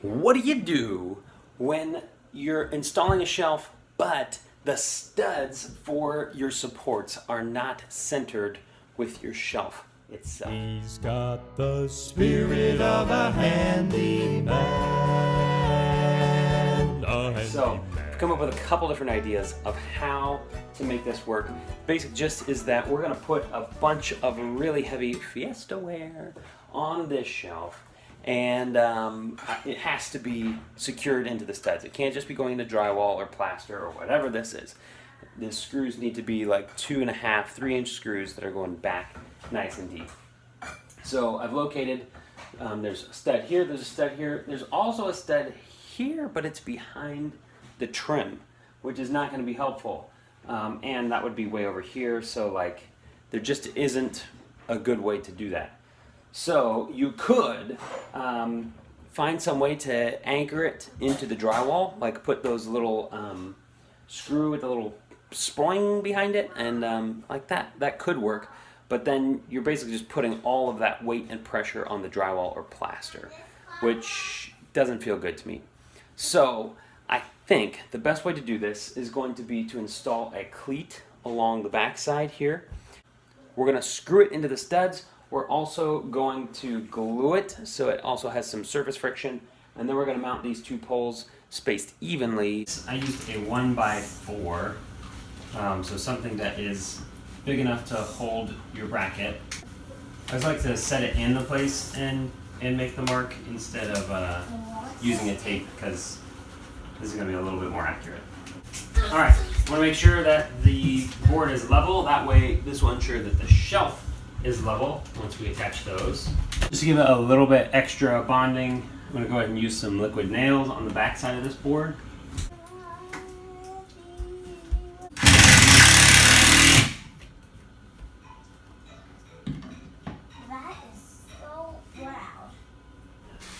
What do you do when you're installing a shelf, but the studs for your supports are not centered with your shelf itself? He's got the spirit of a handyman. So, I've come up with a couple different ideas of how to make this work. Basic gist is that we're going to put a bunch of really heavy Fiesta ware on this shelf, and it has to be secured into the studs. It can't just be going into drywall or plaster or whatever this is. The screws need to be like 2.5, 3-inch screws that are going back nice and deep. So I've located, there's a stud here, there's a stud here, there's also a stud here, but it's behind the trim, which is not going to be helpful. And that would be way over here, so like there just isn't a good way to do that. So you could find some way to anchor it into the drywall, like put those little screw with a little spring behind it, and like that could work. But then you're basically just putting all of that weight and pressure on the drywall or plaster, which doesn't feel good to me. So I think the best way to do this is going to be to install a cleat along the back side here. We're going to screw it into the studs. We're also going to glue it so it also has some surface friction, and then we're going to mount these two poles spaced evenly. I used a 1x4, so something that is big enough to hold your bracket. I just like to set it in the place and make the mark instead of using a tape, because this is going to be a little bit more accurate. Alright, I want to make sure that the board is level. That way this will ensure that the shelf is level once we attach those. Just to give it a little bit extra bonding, I'm going to go ahead and use some liquid nails on the back side of this board.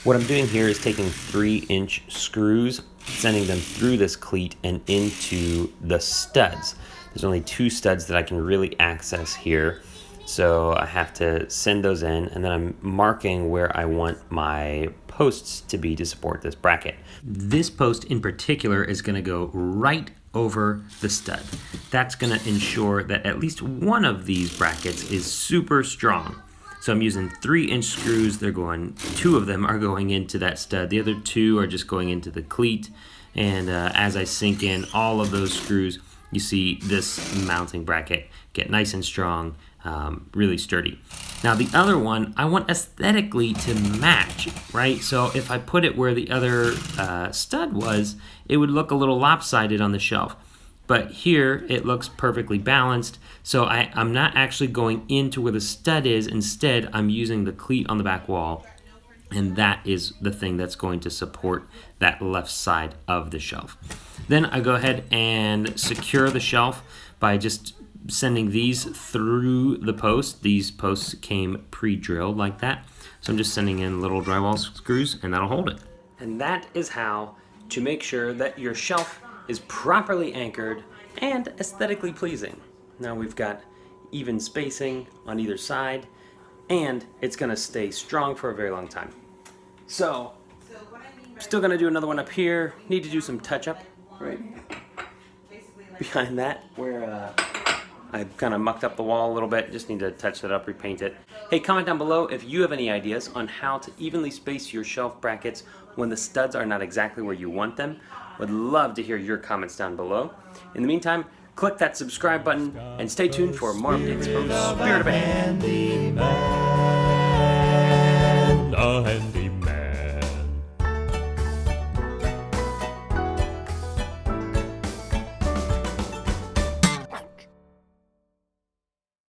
What I'm doing here is taking 3-inch screws, sending them through this cleat and into the studs. There's only 2 studs that I can really access here, so I have to send those in, and then I'm marking where I want my posts to be to support this bracket. This post in particular is going to go right over the stud. That's going to ensure that at least one of these brackets is super strong. So I'm using 3-inch screws. 2 of them are going into that stud. The other 2 are just going into the cleat. And as I sink in all of those screws, you see this mounting bracket get nice and strong, really sturdy. Now the other one, I want aesthetically to match, right? So if I put it where the other stud was, it would look a little lopsided on the shelf. But here it looks perfectly balanced, so I'm not actually going into where the stud is. Instead, I'm using the cleat on the back wall, and that is the thing that's going to support that left side of the shelf. Then I go ahead and secure the shelf by just sending these through the post. These posts came pre-drilled like that, so I'm just sending in little drywall screws, and that'll hold it. And that is how to make sure that your shelf is properly anchored and aesthetically pleasing. Now we've got even spacing on either side, and it's gonna stay strong for a very long time. So, still gonna do another one up here. Need to do some touch up, right? Behind that, where I kind of mucked up the wall a little bit. Just need to touch that up, repaint it. Hey, comment down below if you have any ideas on how to evenly space your shelf brackets when the studs are not exactly where you want them. Would love to hear your comments down below. In the meantime, click that subscribe button and stay tuned for more updates from Spirit of a Handyman.